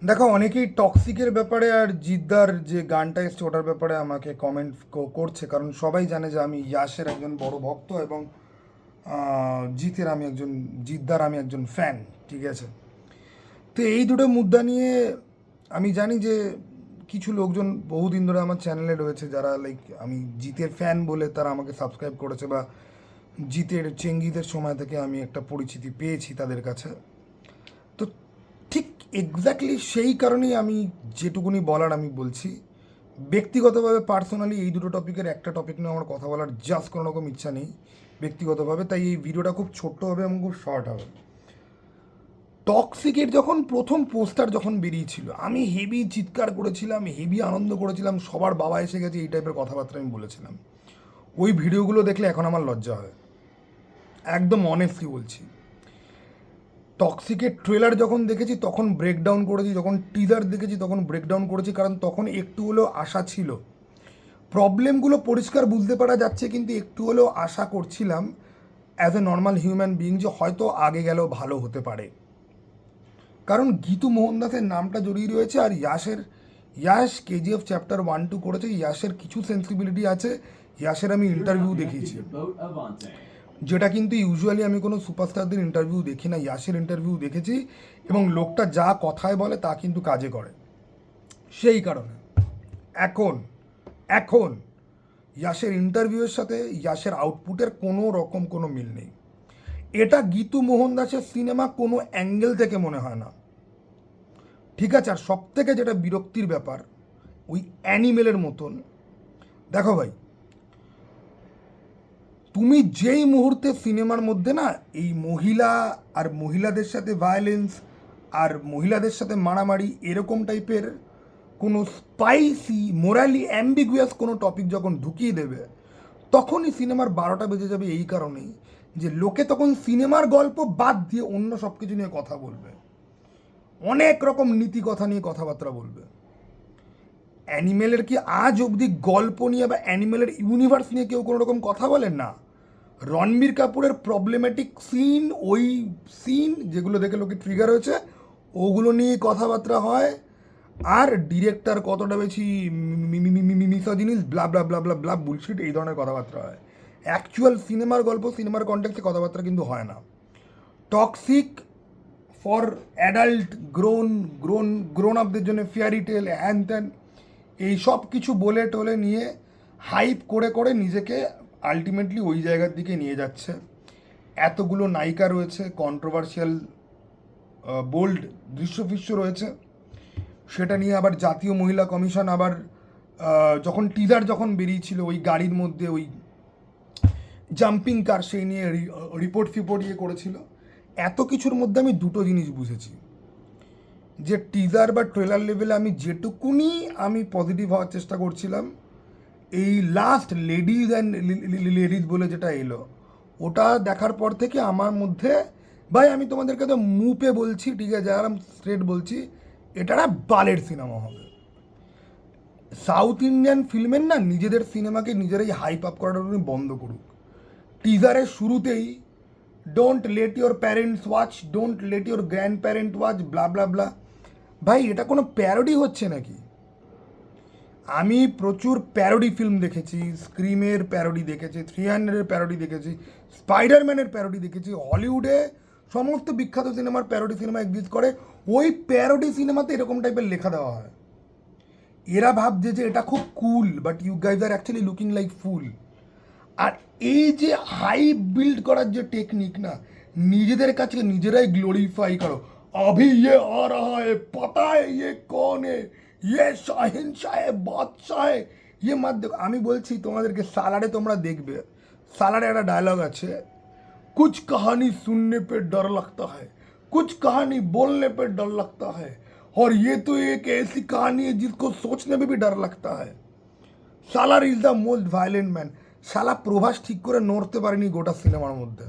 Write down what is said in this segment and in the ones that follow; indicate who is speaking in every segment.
Speaker 1: দেখো, অনেকেই টক্সিকের ব্যাপারে আর জিদ্দার যে গানটা এসছে ওটার ব্যাপারে আমাকে কমেন্ট করছে, কারণ সবাই জানে যে আমি ইয়াশের একজন বড় ভক্ত এবং জিতের আমি একজন জিদ্দার আমি একজন ফ্যান। ঠিক আছে, তো এই দুটো মুদ্রা নিয়ে আমি জানি যে কিছু লোকজন বহুদিন ধরে আমার চ্যানেলে রয়েছে যারা লাইক আমি জিতের ফ্যান বলে তারা আমাকে সাবস্ক্রাইব করেছে, বা জিতের চেঙ্গিদের সময় থেকে আমি একটা পরিচিতি পেয়েছি তাদের কাছে। তো ঠিক এক্স্যাক্টলি সেই কারণেই আমি যেটুকুনি বলার আমি বলছি। ব্যক্তিগতভাবে পার্সোনালি এই দুটো টপিকের একটা টপিক নিয়ে আমার কথা বলার জাস্ট কোনো রকম ইচ্ছা নেই ব্যক্তিগতভাবে, তাই এই ভিডিওটা খুব ছোট্ট হবে এবং খুব শর্ট হবে। টক্সিকের যখন প্রথম পোস্টার যখন বেরিয়েছিল আমি হেভি চিৎকার করেছিলাম, হেভি আনন্দ করেছিলাম, সবার বাবা এসে গেছে এই টাইপের কথাবার্তা আমি বলেছিলাম। ওই ভিডিওগুলো দেখলে এখন আমার লজ্জা হয়, একদম অনেস্টলি বলছি। টক্সিকের ট্রেলার যখন দেখেছি তখন ব্রেকডাউন করেছি, যখন টিজার দেখেছি তখন ব্রেকডাউন করেছি, কারণ তখন একটু হলেও আশা ছিল। প্রবলেমগুলো পরিষ্কার বুঝতে পারা যাচ্ছে, কিন্তু একটু হলেও আশা করছিলাম as a normal human being যে হয়তো আগে গেলেও ভালো হতে পারে। কারণ গীতু মোহনদাসের নামটা জড়িয়ে রয়েছে, আর ইয়াশ কেজিএফ চ্যাপ্টার 1-2 করেছে, ইয়াশের কিছু সেন্সিবিলিটি আছে। ইয়াশের আমি ইন্টারভিউ দেখিয়েছি, যেটা কিন্তু ইউজুয়ালি আমি কোনো সুপারস্টারদের ইন্টারভিউ দেখি না। ইয়াশের ইন্টারভিউ দেখেছি এবং লোকটা যা কথায় বলে তা কিন্তু কাজে করে। সেই কারণে এখন এখন ইয়াশের ইন্টারভিউয়ের সাথে ইয়াশের আউটপুটের কোনো রকম কোনো মিল নেই। এটা গীতু মোহনদাসের সিনেমা কোনো অ্যাঙ্গেল থেকে মনে হয় না। ঠিক আছে, আর সব থেকে যেটা বিরক্তির ব্যাপার, ওই অ্যানিমেলের মতন। দেখো ভাই, তুমি যেই মুহূর্তে সিনেমার মধ্যে না এই মহিলা আর মহিলাদের সাথে ভায়োলেন্স আর মহিলাদের সাথে মারামারি এরকম টাইপের কোনো স্পাইসি মোরালি অ্যাম্বিগুয়াস কোনো টপিক যখন ঢুকিয়ে দেবে, তখনই সিনেমার 12টা বেজে যাবে। এই কারণেই যে লোকে তখন সিনেমার গল্প বাদ দিয়ে অন্য সব কিছু নিয়ে কথা বলবে, অনেক রকম নীতি কথা নিয়ে কথাবার্তা বলবে। অ্যানিমেলের কি আজ অবধি গল্প নিয়ে বা অ্যানিমেলের ইউনিভার্স নিয়ে কেউ কোনো রকম কথা বলেন না? রণবীর কাপুরের প্রবলেম্যাটিক সিন, ওই সিন যেগুলো দেখে লোকে ট্রিগার হয়েছে, ওগুলো নিয়ে কথাবার্তা হয়। আর ডিরেক্টর কতটা বেশি মিসোজিনিস ব্লা ব্লা ব্লা ব্লা ব্লা বুলশিট, এই ধরনের কথাবার্তা হয়। অ্যাকচুয়াল সিনেমার গল্প সিনেমার কন্টেক্সে কথাবার্তা কিন্তু হয় না। টক্সিক ফর অ্যাডাল্ট গ্রোন আপদের জন্য ফেয়ারি টেল হ্যান ত্যান এই সব কিছু বলে টলে নিয়ে হাইপ করে করে নিজেকে আলটিমেটলি ওই জায়গার দিকে নিয়ে যাচ্ছে। এতগুলো নায়িকা রয়েছে, কন্ট্রোভার্সিয়াল বোল্ড দৃশ্যফিশ্য রয়েছে, সেটা নিয়ে আবার জাতীয় মহিলা কমিশন আবার যখন টিজার যখন বেরিয়েছিল ওই গাড়ির মধ্যে ওই জাম্পিং কার সেই নিয়ে রিপোর্ট ফিপোর্ট ইয়ে করেছিল। এত কিছুর মধ্যে আমি দুটো জিনিস বুঝেছি, যে টিজার বা ট্রেলার লেভেলে আমি যেটুকুনি আমি পজিটিভ হওয়ার চেষ্টা করছিলাম, এই লাস্ট লেডিজ বলে যেটা এলো, ওটা দেখার পর থেকে আমার মধ্যে, ভাই আমি তোমাদেরকে তো মুপে বলছি, ঠিক আছে, যারা স্ট্রেট বলছি, এটা একটা বালের সিনেমা হবে। সাউথ ইন্ডিয়ান ফিল্মের না নিজেদের সিনেমাকে নিজেরাই হাইপ আপ করাটা বন্ধ করুক। টিজারের শুরুতেই don't let your parents watch, don't let your grandparent watch, blah blah blah. ভাই এটা কোনো প্যারোডি হচ্ছে নাকি? আমি প্রচুর প্যারোডি ফিল্ম দেখেছি, স্ক্রিমের প্যারোডি দেখেছি, 300-এর প্যারোডি দেখেছি, স্পাইডারম্যানের প্যারোডি দেখেছি। হলিউডে সমস্ত বিখ্যাত সিনেমার প্যারোডি সিনেমা এক্সিস্ট করে, ওই প্যারোডি সিনেমাতে এরকম টাইপের লেখা দেওয়া হয়। এরা ভাবছে যে এটা খুব cool, but you guys are actually looking like fool. আর এই যে হাইপ বিল্ড করার যে টেকনিক না, নিজেদের কাছে নিজেরাই গ্লোরিফাই করো। अभी ये आ रहा है, पता है ये कौन है, ये শাহেনশাহ বাদশাহ है, ये मत देखो। আমি বলছি তোমাদেরকে, সালারে তোমরা দেখবে, সালারে একটা ডায়লগ আছে, कुछ कहानी सुनने पे डर लगता है, कुछ कहानी बोलने पे डर लगता है, और ये तो एक ऐसी कहानी है जिसको सोचने में भी डर लगता है। Salaar is the most violent man. শালা প্রভাস ঠিক করে নড়তে পারেনি গোটা সিনেমার মধ্যে।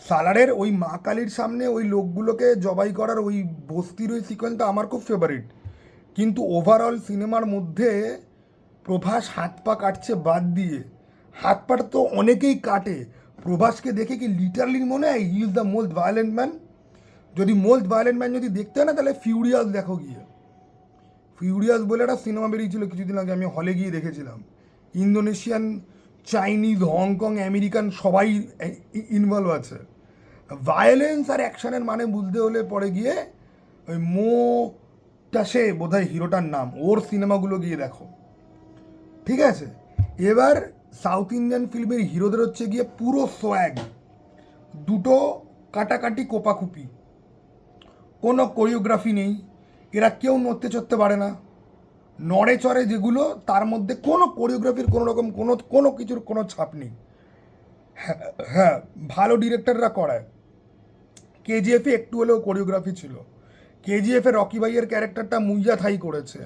Speaker 1: সালারের ওই মা কালীর সামনে ওই লোকগুলোকে জবাই করার ওই বস্তির ওই সিকোয়েন্সটা আমার খুব ফেভারিট, কিন্তু ওভারঅল সিনেমার মধ্যে প্রভাস হাত পা কাটছে বাদ দিয়ে, হাত পাটা তো অনেকেই কাটে, প্রভাসকে দেখে কি লিটারলি মনে হয় he is the most violent man? যদি মোস্ট ভায়োলেন্ট ম্যান যদি দেখতে হয় না, তাহলে ফিউরিয়াস দেখো গিয়ে। ফিউরিয়াস বলে একটা সিনেমা বেরিয়েছিল কিছুদিন আগে, আমি হলে গিয়ে দেখেছিলাম। ইন্দোনেশিয়ান, চাইনিজ, হংকং, আমেরিকান সবাই ইনভলভ আছে। ভায়োলেন্স আর অ্যাকশনের মানে বুঝতে হলে পরে গিয়ে ওই সে বোধহয় হিরোটার নাম, ওর সিনেমাগুলো গিয়ে দেখো, ঠিক আছে? এবার সাউথ ইন্ডিয়ান ফিল্মের হিরোদের হচ্ছে গিয়ে পুরো সোয়াগ, দুটো কাটাকাটি কোপাকুপি, কোনো কোরিওগ্রাফি নেই, এরা কেউ নড়তে চড়তে পারে না, নড়ে চড়ে যেগুলো তার মধ্যে কোনো কোরিওগ্রাফির কোনো রকম কোনো কিছুর কোনো ছাপ নেই। হ্যাঁ, ভালো ডিরেক্টররা করায়। কেজিএফে একটু হলেও কোরিওগ্রাফি ছিল। কেজিএফে রকি ভাইয়ের ক্যারেক্টারটা মুইয়া থাই করেছে,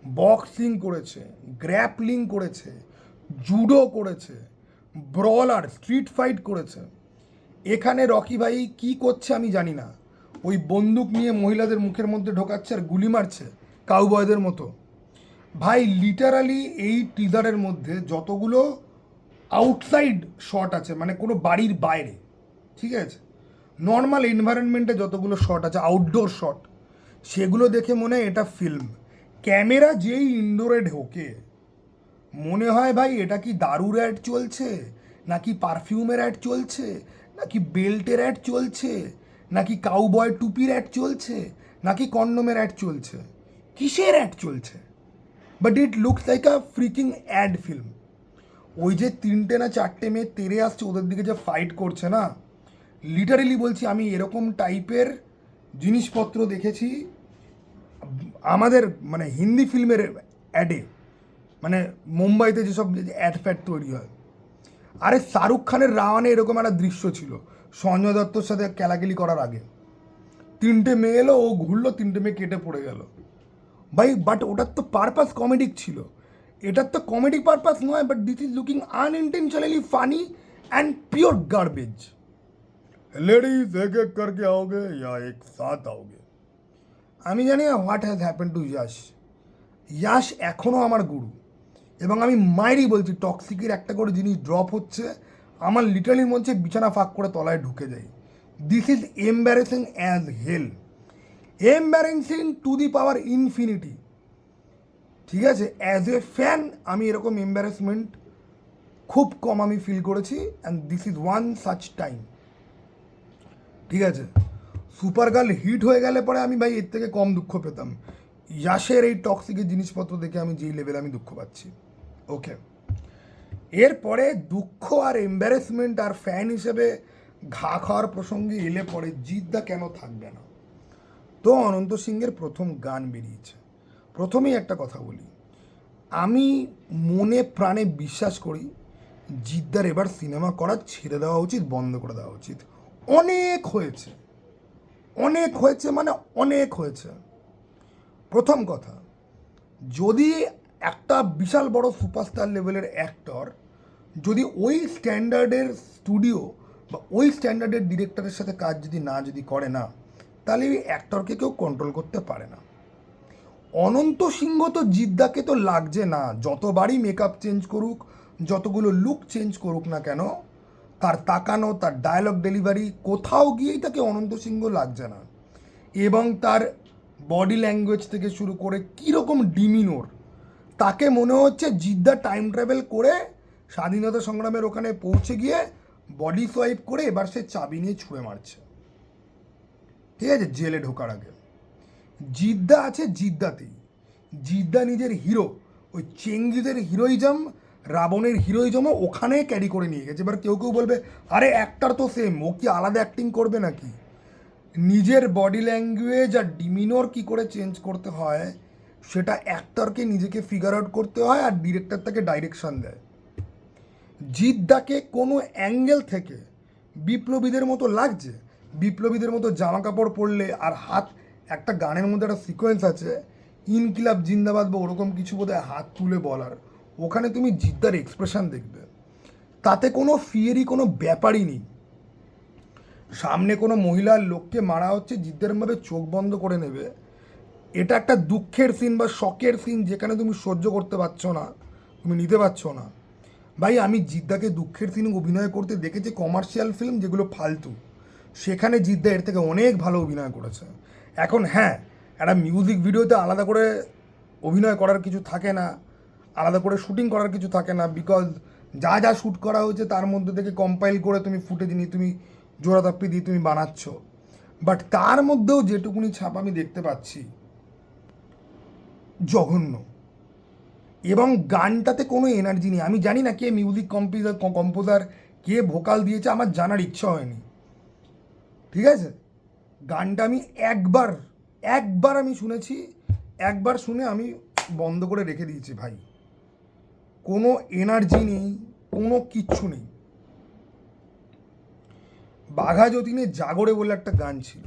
Speaker 1: বক্সিং করেছে, গ্র্যাপলিং করেছে, জুডো করেছে, ব্রলার স্ট্রিট ফাইট করেছে। এখানে রকি ভাই কি করছে আমি জানি না, ওই বন্দুক নিয়ে মহিলাদের মুখের মধ্যে ঢোকাচ্ছে আর গুলি মারছে কাউবয়দের মতো। ভাই লিটারালি এই টিজারের মধ্যে যতগুলো আউটসাইড শট আছে, মানে কোনো বাড়ির বাইরে, ঠিক আছে, নর্মাল এনভায়রনমেন্টে যতগুলো শট আছে, আউটডোর শট, সেগুলো দেখে মনে হয় এটা ফিল্ম। ক্যামেরা যেই ইনডোরে ঢোকে মনে হয় ভাই এটা কি দারুর অ্যাড চলছে, নাকি পারফিউমের অ্যাড চলছে, নাকি বেল্টের অ্যাড চলছে, নাকি কাউবয় টুপির অ্যাড চলছে, নাকি কন্ডোমের অ্যাড চলছে, কিসের অ্যাড চলছে? But it looks like a freaking ad film. ওই যে 3টে না 4টে মেয়ে তেরে আসছে, ওদের দিকে যে ফাইট করছে না, লিটারেলি বলছি আমি এরকম টাইপের জিনিসপত্র দেখেছি আমাদের মানে হিন্দি ফিল্মের অ্যাডে, মানে মুম্বাইতে যেসব অ্যাড ফ্যাড তৈরি হয়। আরে শাহরুখ খানের রাওয়ানে এরকম একটা দৃশ্য ছিল সঞ্জয় দত্তর সাথে কেলাকেলি করার আগে। 3টে মেয়ে এলো, ও ঘুরলো, 3টে মেয়ে কেটে পড়ে গেল ভাই। বাট ওটার তো পারপাস কমেডিক ছিল, এটার তো কমেডি পারপাস নয়। But this is looking unintentionally funny and pure garbage. Ladies एक एक करके आओगे या एक साथ आओगे? আমি জানি না what has happen to Yash. Yash এখনও আমার গুরু, এবং আমি মায়েরই বলছি টক্সিকের একটা করে জিনিস ড্রপ হচ্ছে, আমার লিটারালি মনে হচ্ছে বিছানা ফাঁক করে তলায় ঢুকে যাই। This is embarrassing as hell, embarrassing to the power infinity, ঠিক আছে? অ্যাজ এ ফ্যান আমি এরকম এম্বারেসমেন্ট খুব কম আমি ফিল করেছি, and this is one such time, ঠিক আছে? সুপার গার্ল হিট হয়ে গেলে পরে আমি ভাই এর থেকে কম দুঃখ পেতাম। ইয়াশের এই টক্সিকের জিনিসপত্র দেখে আমি যেই লেভেলে আমি দুঃখ পাচ্ছি, ওকে। এরপরে দুঃখ আর এম্বারেসমেন্ট আর ফ্যান হিসেবে ঘা খাওয়ার প্রসঙ্গে এলে পরে জিদ্দা কেন থাকবে না? তো অনন্ত সিংয়ের প্রথম গান বেরিয়েছে। প্রথমেই একটা কথা বলি, আমি মনে প্রাণে বিশ্বাস করি জিদ্দার এবার সিনেমা করা ছেড়ে দেওয়া উচিত, বন্ধ করে দেওয়া উচিত। অনেক হয়েছে, অনেক হয়েছে, মানে অনেক হয়েছে। প্রথম কথা, যদি একটা বিশাল বড় সুপারস্টার লেভেলের অ্যাক্টর যদি ওই স্ট্যান্ডার্ডের স্টুডিও বা ওই স্ট্যান্ডার্ডের ডিরেক্টরের সাথে কাজ যদি করে না, তাহলে ওই অ্যাক্টরকে কেউ কন্ট্রোল করতে পারে না। অনন্ত সিংহ তো জিদ্দাকে তো লাগছে না, যতবারই মেকআপ চেঞ্জ করুক, যতগুলো লুক চেঞ্জ করুক না কেন, তার তাকানো, তার ডায়লগ ডেলিভারি, কোথাও গিয়েই তাকে অনন্ত সিংহ লাগছে না। এবং তার বডি ল্যাঙ্গুয়েজ থেকে শুরু করে কীরকম ডিমিনোর, তাকে মনে হচ্ছে জিদ্দা টাইম ট্রাভেল করে স্বাধীনতা সংগ্রামের ওখানে পৌঁছে গিয়ে বডি সোয়াইপ করে এবার সে চাবি নিয়ে ছুঁড়ে মারছে, ঠিক আছে, জেলে ঢোকার আগে। জিদ্দা আছে জিদ্দাতেই, জিদ্দা নিজের হিরো, ওই চেঙ্গিজের হিরোইজম, রাবণের হিরোইজমও ওখানে ক্যারি করে নিয়ে গেছে। এবার কেউ কেউ বলবে আরে অ্যাক্টর তো সেম, ও কি আলাদা অ্যাক্টিং করবে নাকি? নিজের বডি ল্যাঙ্গুয়েজ আর ডিমিনোর কী করে চেঞ্জ করতে হয় সেটা অ্যাক্টরকে নিজেকে ফিগার আউট করতে হয়, আর ডিরেক্টর তাকে ডাইরেকশন দেয়। জিদ্দাকে কোনো অ্যাঙ্গেল থেকে বিপ্লবীদের মতো লাগছে, বিপ্লবীদের মতো জামা কাপড় পরলে আর হাত, একটা গানের মধ্যে একটা সিকোয়েন্স আছে ইনকিলাব জিন্দাবাদ বা ওরকম কিছু বোধহয় হাত তুলে বলার, ওখানে তুমি জিদ্দার এক্সপ্রেশন দেখবে, তাতে কোনো ফিয়েরই কোনো ব্যাপারই নেই। সামনে কোনো মহিলার লোককে মারা হচ্ছে, জিদ্দারভাবে চোখ বন্ধ করে নেবে, এটা একটা দুঃখের সিন বা শকের সিন যেখানে তুমি সহ্য করতে পারছো না, তুমি নিতে পারছো না। ভাই আমি জিদ্দাকে দুঃখের সিন অভিনয় করতে দেখেছি কমার্শিয়াল ফিল্ম যেগুলো ফালতু, সেখানে জিদ্দা এর থেকে অনেক ভালো অভিনয় করেছে। এখন হ্যাঁ, একটা মিউজিক ভিডিওতে আলাদা করে অভিনয় করার কিছু থাকে না, আলাদা করে শুটিং করার কিছু থাকে না, বিকজ যা যা শ্যুট করা হয়েছে তার মধ্যে থেকে কম্পাইল করে তুমি ফুটেজ নিয়ে তুমি জোড়াতাপ্পি দিয়ে তুমি বানাচ্ছ। বাট তার মধ্যেও যেটুকুনি ছাপ আমি দেখতে পাচ্ছি জঘন্য, এবং গানটাতে কোনো এনার্জি নেই। আমি জানি না কে মিউজিক কম্পোজার কে ভোকাল দিয়েছে, আমার জানার ইচ্ছা হয়নি, ঠিক আছে। গানটা আমি একবার আমি শুনেছি, একবার শুনে আমি বন্ধ করে রেখে দিয়েছি ভাই। কোনো এনার্জি নেই, কোনো কিচ্ছু নেই। বাঘা যতীনের জাগরে বলে একটা গান ছিল,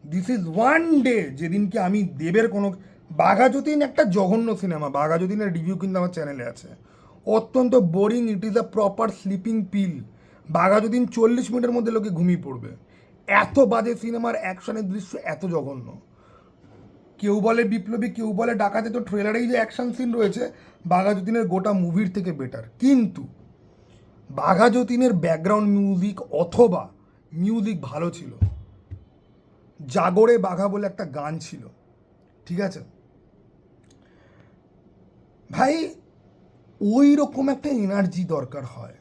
Speaker 1: দিস ইজ ওয়ান ডে, যেদিনকে আমি দেবের কোনো, বাঘা যতীন একটা জঘন্য সিনেমা, বাঘা যতীনের রিভিউ কিন্তু আমার চ্যানেলে আছে, অত্যন্ত boring, it is a proper sleeping pill. Bagha Jatin 40 মিনিটের মধ্যে লোকে ঘুমিয়ে পড়বে, এত বাজে সিনেমার অ্যাকশনের দৃশ্য এত জঘন্য। কেউ বলে বিপ্লবী, কেউ বলে ডাকাতে, তো ট্রেলারেই যে অ্যাকশন সিন রয়েছে বাঘা যতীনের গোটা মুভির থেকে বেটার। কিন্তু বাঘা যতীনের ব্যাকগ্রাউন্ড মিউজিক অথবা মিউজিক ভালো ছিল। জাগরে বাঘা বলে একটা গান ছিল, ঠিক আছে ভাই, ওই রকম একটা এনার্জি দরকার হয়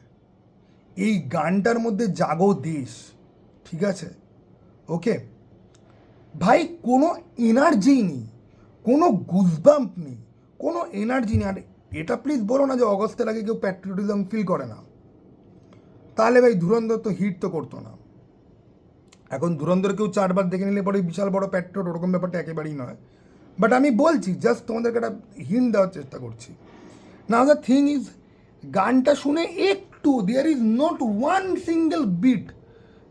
Speaker 1: এই গানটার মধ্যে। জাগো দেশ, ঠিক আছে, ওকে ভাই, কোনো এনার্জি নেই, কোনো গুজবাম্প নেই, কোনো এনার্জি নেই। আর এটা প্লিজ বলো না যে অগস্টের আগে কেউ প্যাট্রিয়টিজম ফিল করে না, তাহলে ভাই ধুরন্ধর তো হিট তো করতো না। এখন ধুরন্ধর কেউ 4বার দেখে নিলে পরে বিশাল বড় প্যাট্রিয়ট, ওরকম ব্যাপারটা একেবারেই নয়। বাট আমি বলছি, জাস্ট তোমাদেরকে একটা হিন্ট দেওয়ার চেষ্টা করছি। নাও দ্য থিং ইজ, গানটা শুনে একটু, there is not one single beat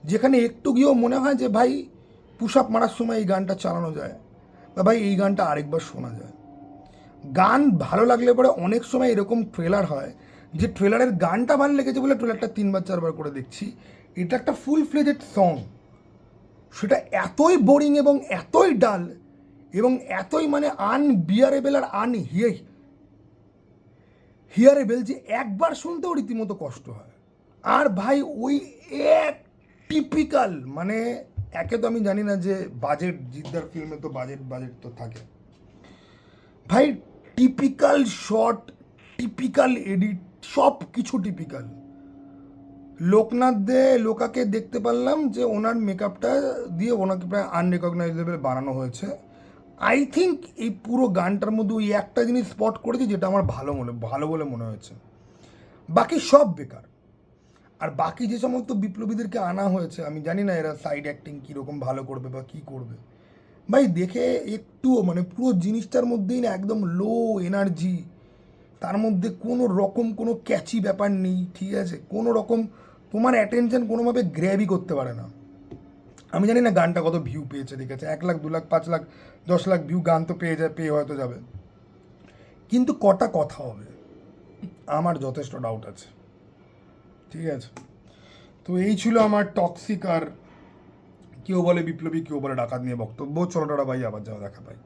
Speaker 1: যেখানে একটু গিয়েও মনে হয় যে ভাই পুশ আপ মারার সময় এই গানটা চালানো যায়, বা ভাই এই গানটা আরেকবার শোনা যায়। গান ভালো লাগলে পরে অনেক সময় এরকম ট্রেলার হয় যে ট্রেলারের গানটা ভালো লেগেছে বলে ট্রেলারটা 3বার 4বার করে দেখছি। এটা একটা ফুল ফ্লেজেড সং, সেটা এতই বোরিং এবং এতই ডাল এবং এতই মানে আনবিয়ারেবল আর হিয়ারেবল যে একবার শুনতেও রীতিমতো কষ্ট হয়। আর ভাই ওই এক টিপিক্যাল, মানে একে তো আমি জানি না যে বাজেট, জিদ্দার ফিল্মে তো বাজেট তো থাকে ভাই, টিপিক্যাল শট, টিপিক্যাল এডিট, সব কিছু টিপিক্যাল। লোকাকে দেখতে পারলাম যে ওনার মেকআপটা দিয়ে ওনাকে প্রায় আনরেকগনাইজেবল বানানো হয়েছে। আই থিঙ্ক এই পুরো গানটার মধ্যে ওই একটা জিনিস স্পট করেছি যেটা আমার ভালো বলে মনে হয়েছে, বাকি সব বেকার। আর বাকি যে সমস্ত বিপ্লবীদেরকে আনা হয়েছে আমি জানি না এরা সাইড অ্যাক্টিং কীরকম ভালো করবে বা কী করবে, ভাই দেখে একটুও মানে পুরো জিনিসটার মধ্যেই না একদম লো এনার্জি, তার মধ্যে কোনো রকম কোনো ক্যাচি ব্যাপার নেই, ঠিক আছে, কোনো রকম তোমার অ্যাটেনশন কোনোভাবে গ্র্যাবই করতে পারে না। আমি জানি না গানটা কত ভিউ পেয়েছে, ঠিক আছে, 1 লাখ 2 লাখ 5 লাখ 10 লাখ ভিউ গান তো পেয়ে হয়তো যাবে, কিন্তু কটা কথা হবে আমার যথেষ্ট ডাউট আছে, ঠিক আছে। তো এই ছিল আমার টক্সিক আর কেউ বলে বিপ্লবী কেউ বলে ডাকাত নিয়ে বক্তব্য। চলো টাটা ভাই, আবার যাওয়া দেখা পাই।